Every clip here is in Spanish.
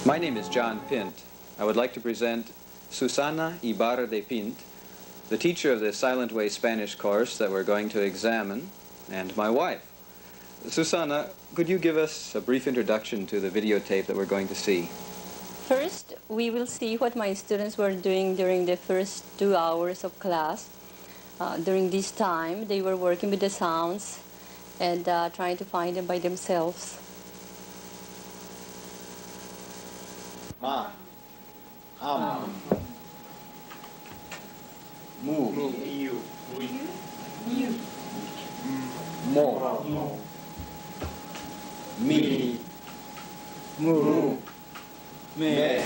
My name is John Pint. I would like to present Susana Ibarra Pint, the teacher of the Silent Way Spanish course that we're going to examine, and my wife. Susana, could you give us a brief introduction to the videotape that we're going to see? First, we will see what my students were doing during the first 2 hours of class. During this time, they were working with the sounds and trying to find them by themselves. Ma, am, mu, mo, mi, mu, me,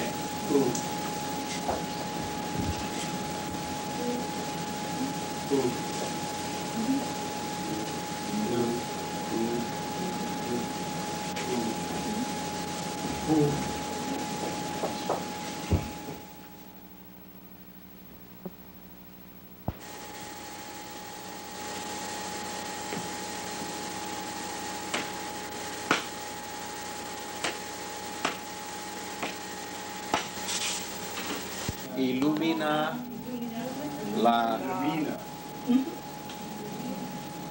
Illumina la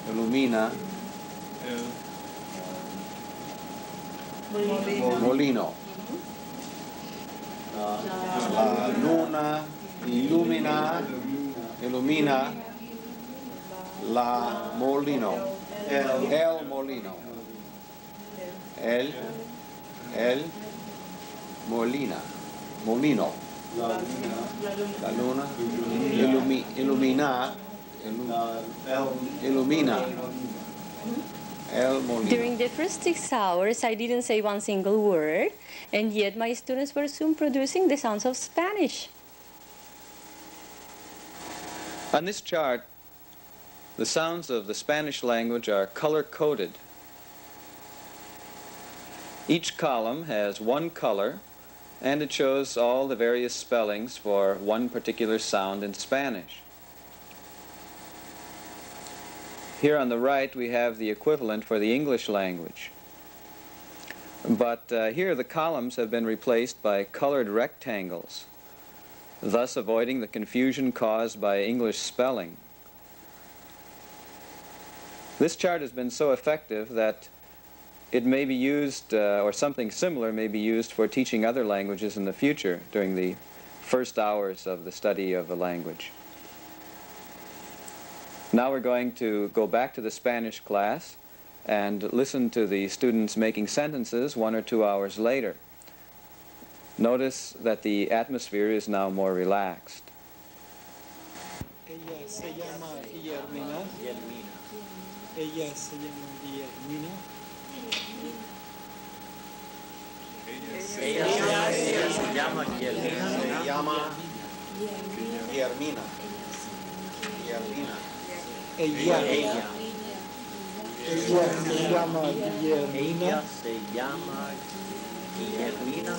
illumina molino. La luna illumina la molino. El molino. El molino. La luna illumina el molino. During the first 6 hours, I didn't say one single word, and yet my students were soon producing the sounds of Spanish. On this chart, the sounds of the Spanish language are color-coded. Each column has one color, and it shows all the various spellings for one particular sound in Spanish. Here on the right we have the equivalent for the English language. But here the columns have been replaced by colored rectangles, thus avoiding the confusion caused by English spelling. This chart has been so effective that it may be used, or something similar may be used for teaching other languages in the future during the first hours of the study of a language. Now we're going to go back to the Spanish class and listen to the students making sentences 1 or 2 hours later. Notice that the atmosphere is now more relaxed. Ella se llama Guillermina. Ella se llama Guillermina. Ella se llama Guillermina. Ella se llama Guillermina.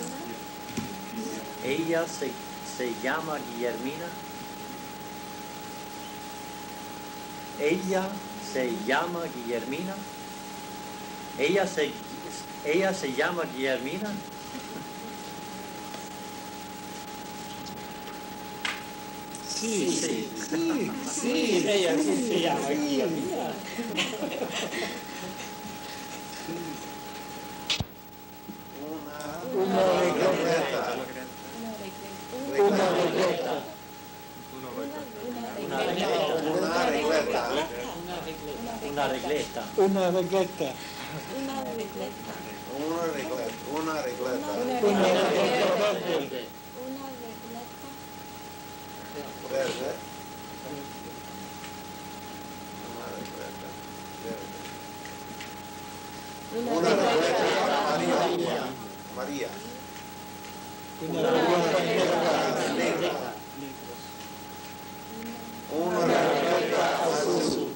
Ella se llama Guillermina. Ella se llama Guillermina. Ella se llama Guillermina. Sí, ella sí se llama Guillermina. Una regleta. Verde. Una regleta María. Una regleta azul.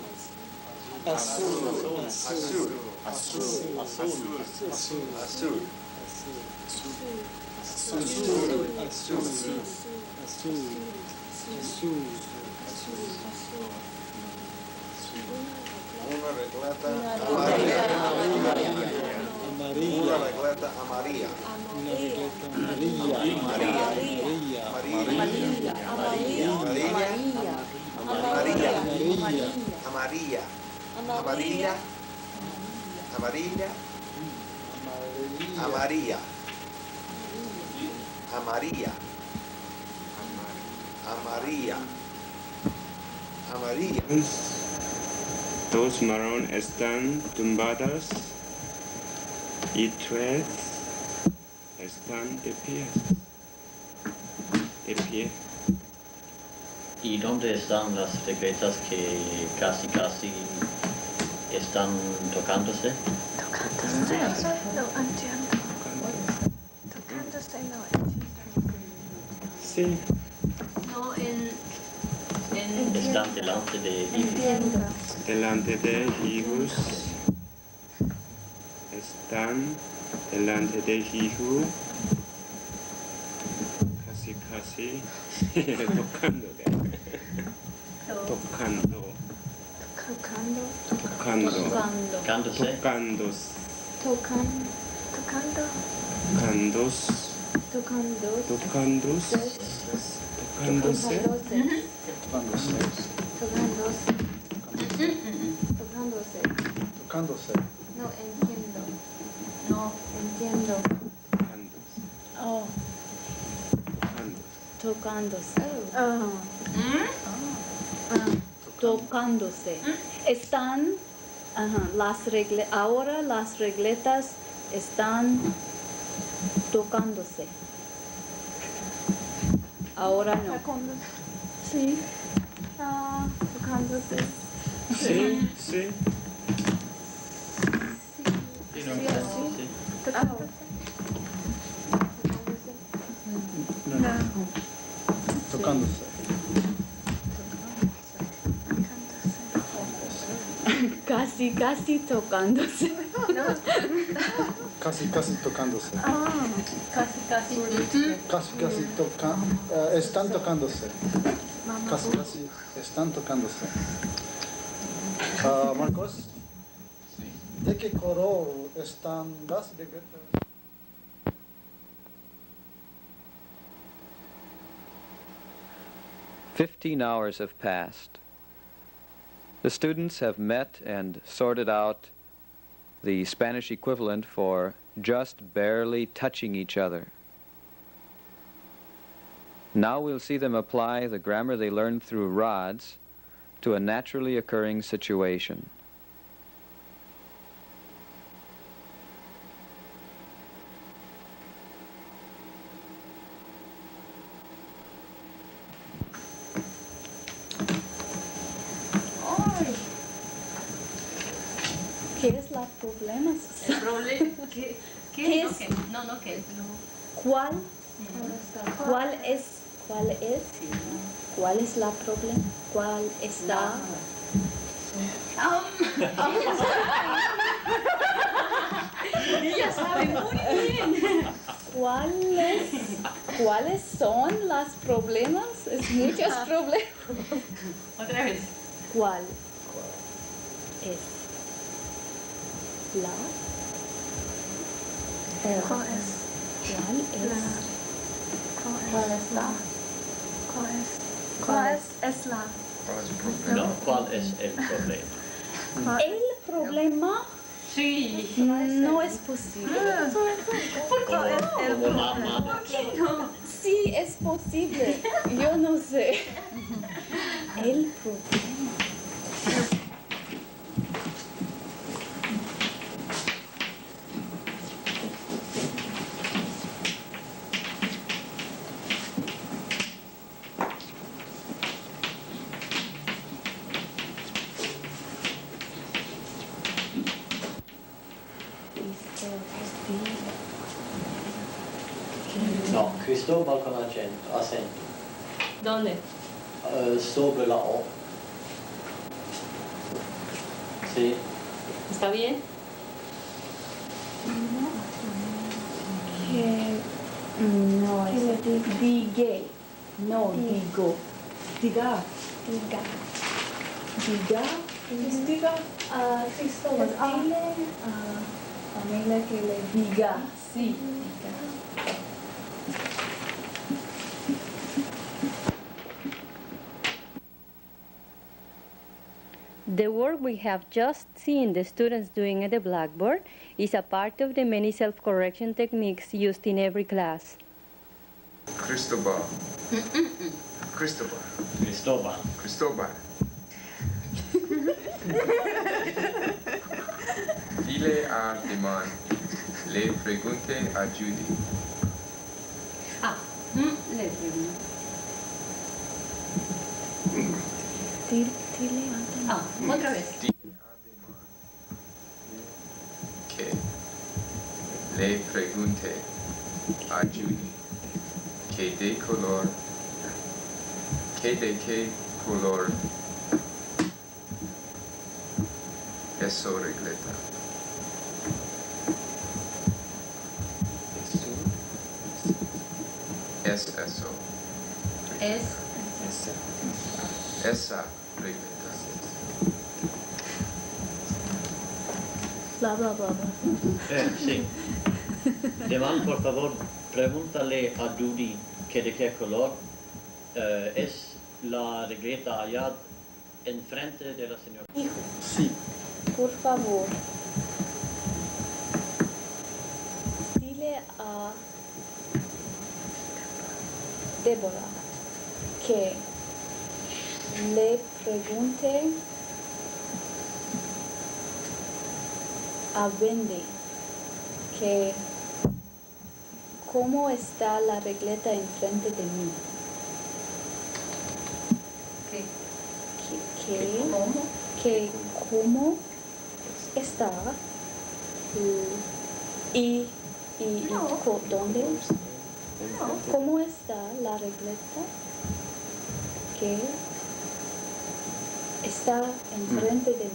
Una regleta amarilla. Una regleta amarilla. Una regleta María. Amarilla. Amarilla. Amarilla. Amarilla. Amarilla. Amarilla. Amarilla. Dos marrón están tumbadas y tres están de pie. De pie. ¿Y dónde están las regletas que casi están tocándose? Tocándose, no entiendo. Tocándose, no entiendo. Sí. No, en Están delante de Entiendo. Delante de hijos. Están delante de hijo. Casi. Tocándole. Tocando. Tocando. tocándose. Tocándose. Tocando. Tocándose. Tocándose. Tocándose. Tocándose. No entiendo. no, Entiendo. Tocándose. Oh. Tocándose. Tocándose. Están, ahora las regletas están tocándose. Ahora no. Sí. Tocándose. Sí. Sí, no, sí. Tocándose. Tocándose. Casi tocándose. Casi tocándose. casi. Están tocándose. Casi están tocándose. Marcos, ¿de qué color están las regletas? "15 hours have passed. The students have met and sorted out the Spanish equivalent for just barely touching each other. Now we'll see them apply the grammar they learned through rods to a naturally occurring situation. ¿Qué es la problema? El problema, ¿qué ¿Qué es? es? ¿Qué? ¿Cuál es la problema? ¿Cuál está? Ella sabe muy bien. ¿Cuáles son los problemas? Es muchos problemas. Otra vez. ¿Cuál es la? ¿Cuál es la? No, ¿cuál es el problema? El problema Sí. no es posible. Como mamá. Sí, es posible. Yo no sé. El problema. No, Cristóbal con acento. ¿Dónde? Sobre la O. Sí. ¿Está bien? No es digue, no digo. Diga. Cristóbal, dile a Pamela que le diga. Sí. The work we have just seen the students doing at the blackboard is a part of the many self-correction techniques used in every class. Cristobal. Cristobal. Cristobal. Cristobal. Dile a Diman. Le pregunte a Judy. Le pregunto. Otra vez. Dile a Diman. Que le pregunte a Judy. Que de color. Que de qué color es su regleta. Es eso. Es. Esa regleta. Bla, bla, bla, bla. Sí. Devan, por favor, pregúntale a Judy que de qué color es la regleta allá enfrente de la señora. Hijo, Sí. por favor. Dile a Débora que le pregunte a Wendy que cómo está la regleta enfrente de mí. Que cómo está y dónde cómo está la regleta que está enfrente de mí.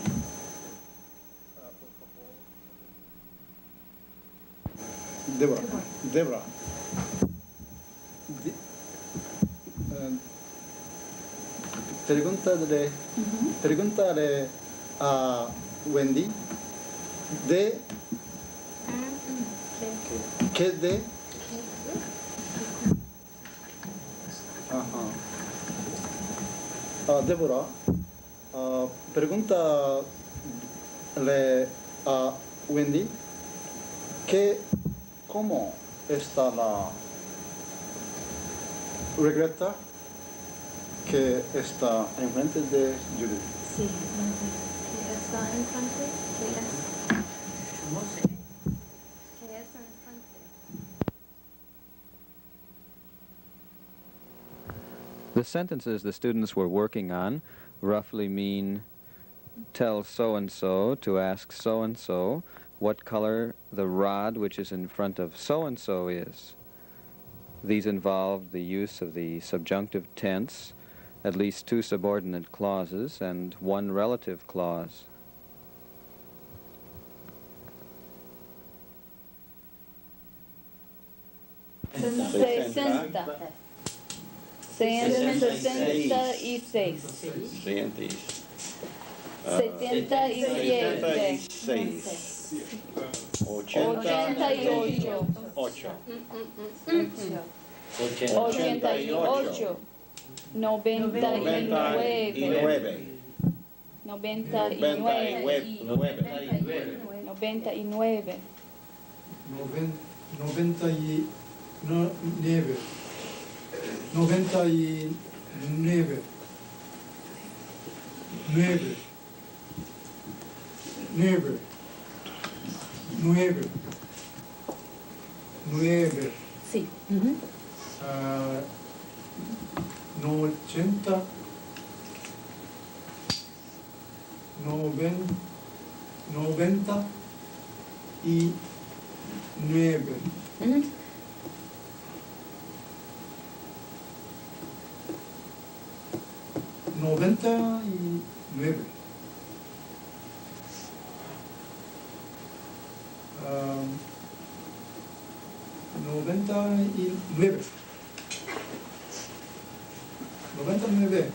Débora. Pregúntale a Wendy de qué de Débora, pregúntale a Wendy cómo está la regleta que está enfrente de Judith. Sí. ¿Qué está enfrente? ¿Qué es? No sé. ¿Qué es enfrente? The sentences the students were working on roughly mean, tell so-and-so to ask so-and-so what color the rod which is in front of so-and-so is. These involved the use of the subjunctive tense, at least 2 subordinate clauses, and 1 relative clause. Sesenta. 66. 77. 88. 88. 99. 99. 9. Sí. 90. 99. 99. 99.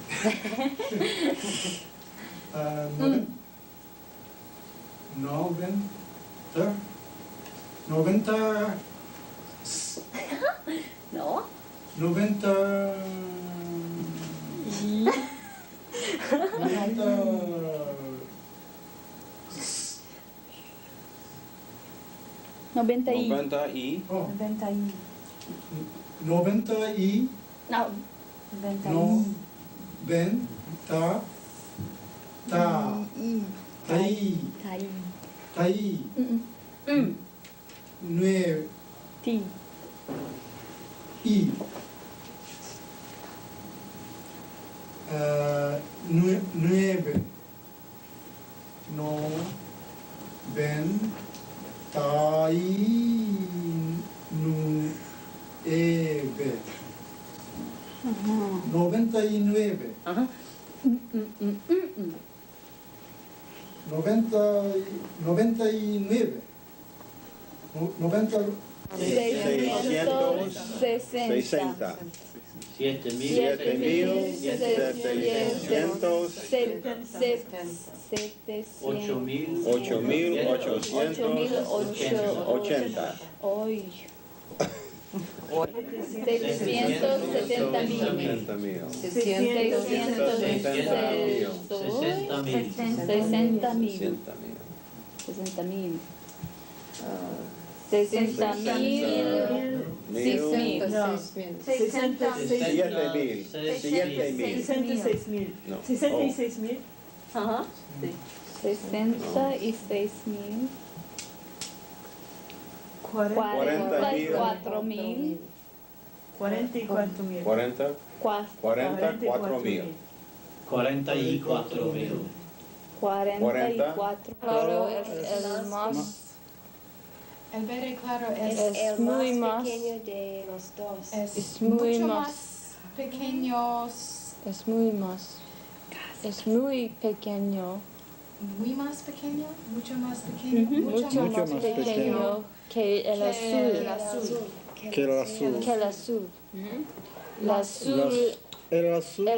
99. 90. No. 90. 90 y. 90 y. Oh, 90 y. 90 y. No. 90 No. y. Ben. Ta. Ta. Tai. Tai. Tai. 9. Ti. I. 9. No. Ben. Tai. Nueve. 99. Ajá. 99. 90. 660. 8.880. Hoy. 670.000. 66.000. No. 66.000. Ajá. 66.000. 44.000. 44.000. 44.000. 44.000. 44. Claro, el más. El verde claro Es es muy más pequeño de los dos. Es muy mucho más. más pequeños, Es muy más. Es muy pequeño. muy más pequeño, mucho más pequeño, Mucho más pequeño que el azul. Que el azul. Que el azul. El azul El azul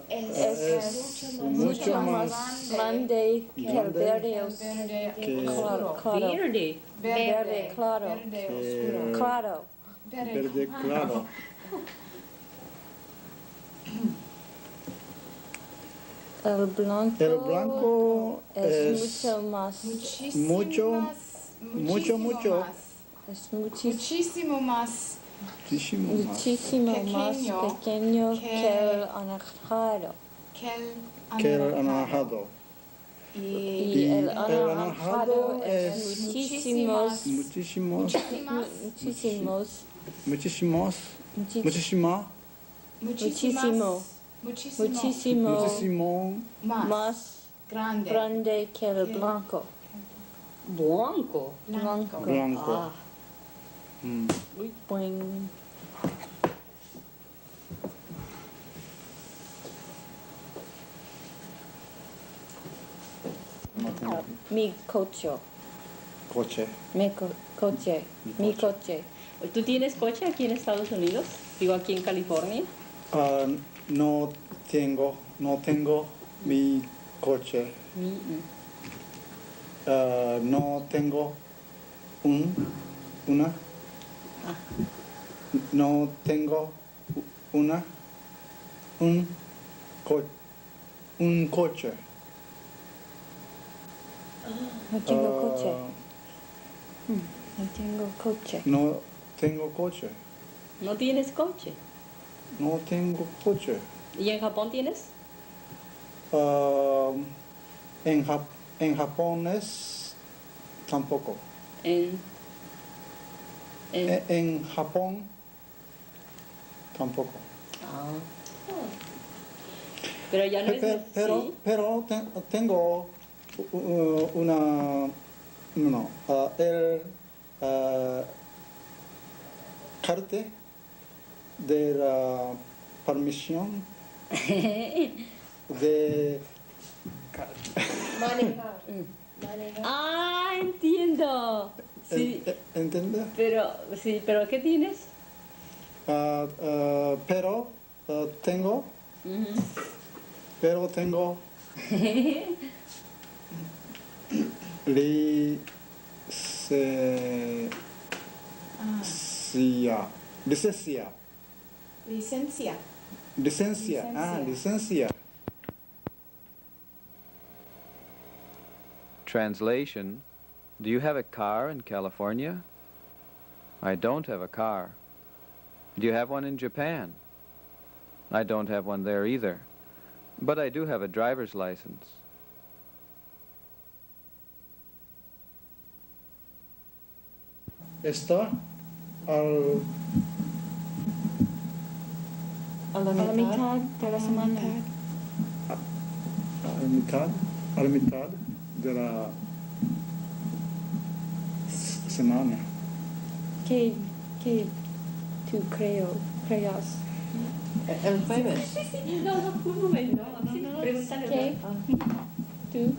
es mucho más grande que el verde oscuro. claro. Verde. Verde claro. Verde oscuro. Claro. verde claro. El blanco El blanco es mucho más. mucho más. Es Muchísimo más muchísimo más pequeño que el anaranjado. que el anaranjado. Y el anaranjado es muchísimos. Muchísimos. Muchísimo. Muchísimo más grande que el blanco. Blanco. Blanco. Ah. Muy buen. Mi coche. Coche. Mi coche. Mi coche. ¿Tú tienes coche aquí en Estados Unidos? Digo, aquí en California. No tengo mi coche. No tengo una. No tengo un coche. No tengo coche. No tengo coche. No tengo coche. ¿No tienes coche? No tengo coche. ¿Y en Japón tienes? En japonés tampoco. En Japón tampoco. Ah. Pero ya no es así. Pero tengo el carta de la permisión de Manejar. Ah, entiendo. Sí. ¿Entiendes? Pero ¿qué tienes? Pero tengo Licencia. Licencia. Licencia. Ah, licencia. Translation: do you have a car in California? I don't have a car. Do you have one in Japan? I don't have one there either. But I do have a driver's license. Está al A la mitad de la semana. a la mitad de la semana. ¿Qué tú creas? El jueves. No, un momento. Pregúntale. ¿Qué tú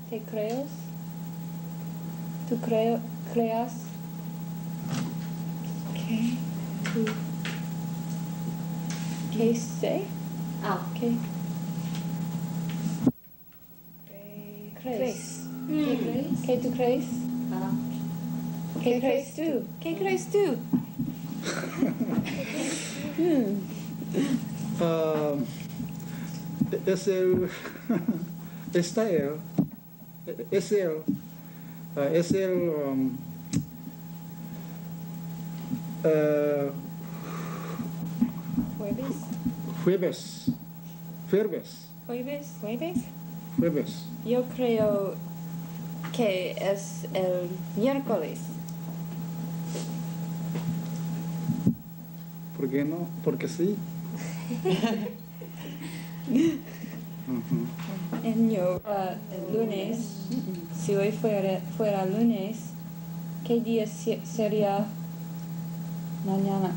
te creas? ¿Tú creas? ¿Qué tú? ¿Qué sé? Ah, ¿Qué crees? ¿qué crees? ¿Qué tú crees? Ah. ¿Qué crees tú? ¿Qué crees tú? Es el está el es el ¿Jueves? jueves. ¿Jueves? Yo creo que es el miércoles. ¿Por qué no? Porque sí. El lunes. Si hoy fuera lunes, ¿qué día sería mañana?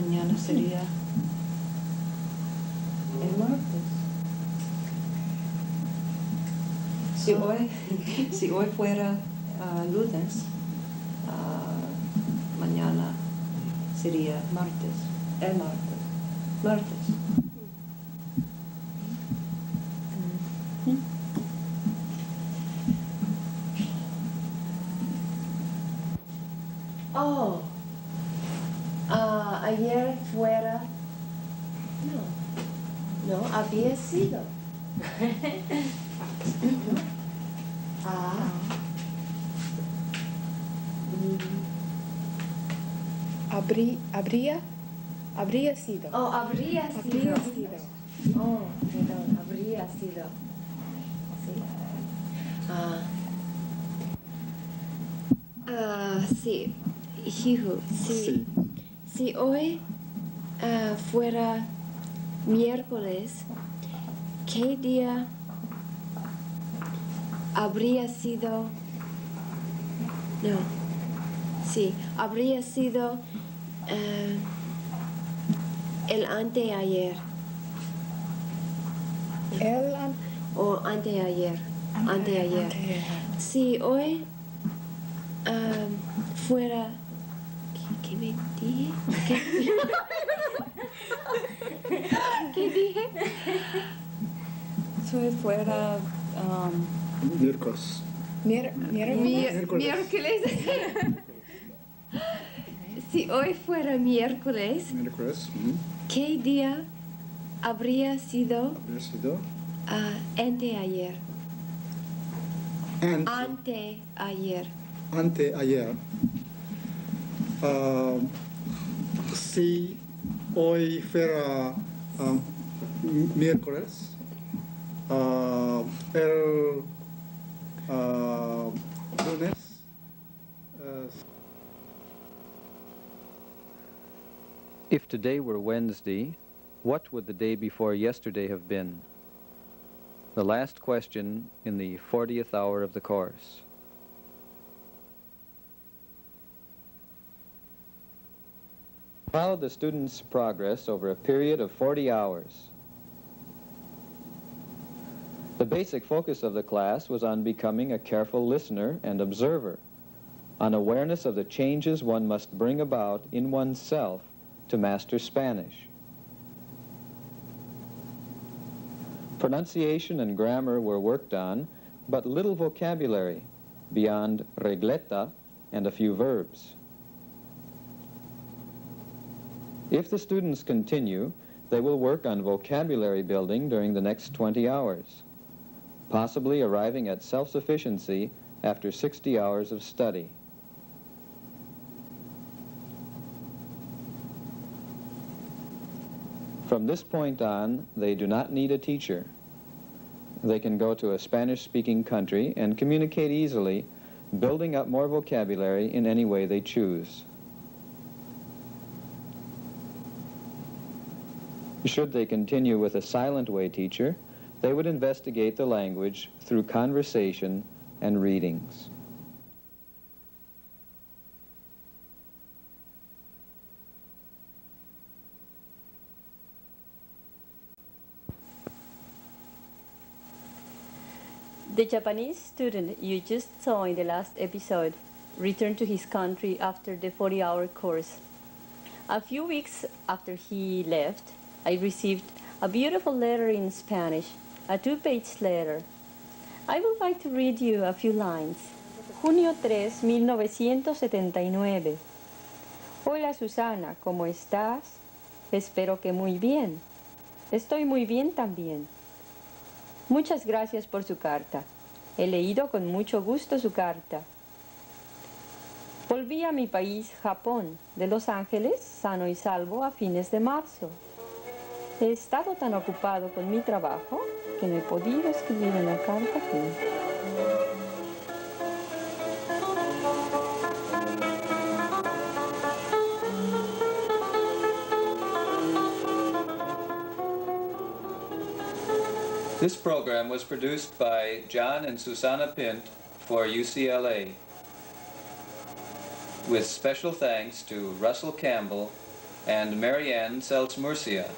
Mañana sería el martes. Si hoy fuera lunes, mañana sería martes. El martes. Oh, ayer fuera. No, había sido. Habría sido. Oh, habría sido. Oh, perdón, habría sido. Sí. Sí. Hijo, sí. Si hoy fuera miércoles, ¿qué día habría sido? No. Sí, habría sido el anteayer. O anteayer. Anteayer. Si hoy fuera... ¿Qué me dije? ¿Qué dije? Si hoy fuera Miércoles. Miércoles. Si hoy fuera miércoles, ¿qué día habría sido? Anteayer. Anteayer. Si hoy fuera miércoles, el lunes. If today were Wednesday, what would the day before yesterday have been? The last question in the 40th hour of the course. Follow the student's progress over a period of 40 hours. The basic focus of the class was on becoming a careful listener and observer, on awareness of the changes one must bring about in oneself to master Spanish. Pronunciation and grammar were worked on, but little vocabulary beyond regleta and a few verbs. If the students continue, they will work on vocabulary building during the next 20 hours, possibly arriving at self-sufficiency after 60 hours of study. From this point on, they do not need a teacher. They can go to a Spanish-speaking country and communicate easily, building up more vocabulary in any way they choose. Should they continue with a silent way teacher, they would investigate the language through conversation and readings. The Japanese student you just saw in the last episode returned to his country after the 40-hour course. A few weeks after he left, I received a beautiful letter in Spanish, a 2-page letter. I would like to read you a few lines. Junio 3, 1979. Hola Susana, ¿cómo estás? Espero que muy bien. Estoy muy bien también. Muchas gracias por su carta. He leído con mucho gusto su carta. Volví a mi país, Japón, de Los Ángeles, sano y salvo a fines de marzo. He estado tan ocupado con mi trabajo que no he podido escribir una carta aquí. This program was produced by John and Susana Pint for UCLA, with special thanks to Russell Campbell and Marianne Seltz-Murcia.